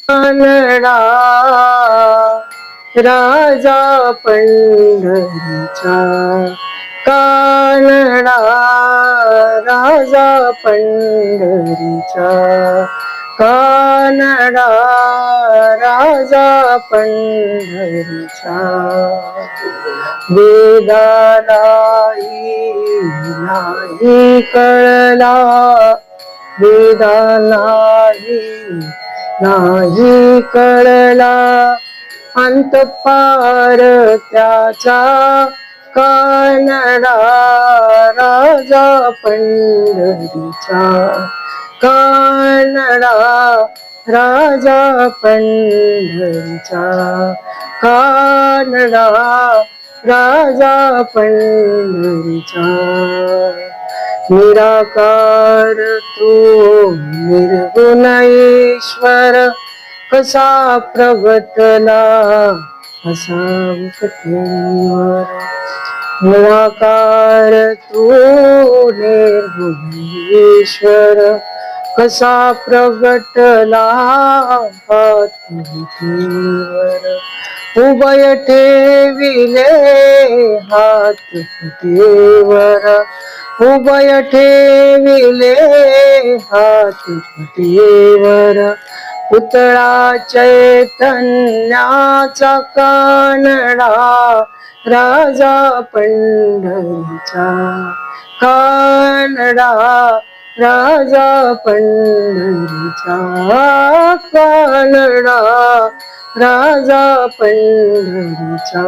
कानडा राजा पंढरीचा, कानडा राजा पंढरीचा, कानडा राजा पंढरीचा. वेदालाही नाही कळला, वेदालाही नाही कळला, अंतपार त्याचा, कानडा राजा पंढरीचा, कानडा राजा पंढरीचा, कानडा राजा पंढरीचा. निराकार तू निर्गुण ईश्वर, कसा प्रगटला असा पृथ्वीवर. निराकार तू निर्गुण ईश्वर, कसा प्रगटला पृथ्वीवर. उभय ठेविले हात पृथ्वीवर, उभय ठेविले हात पृथ्वीवर. पुतळा चैतन्याचा, कानडा राजा पंढरीचा, कानडा राजा पंढरीचा, कानडा राजा पंढरीचा.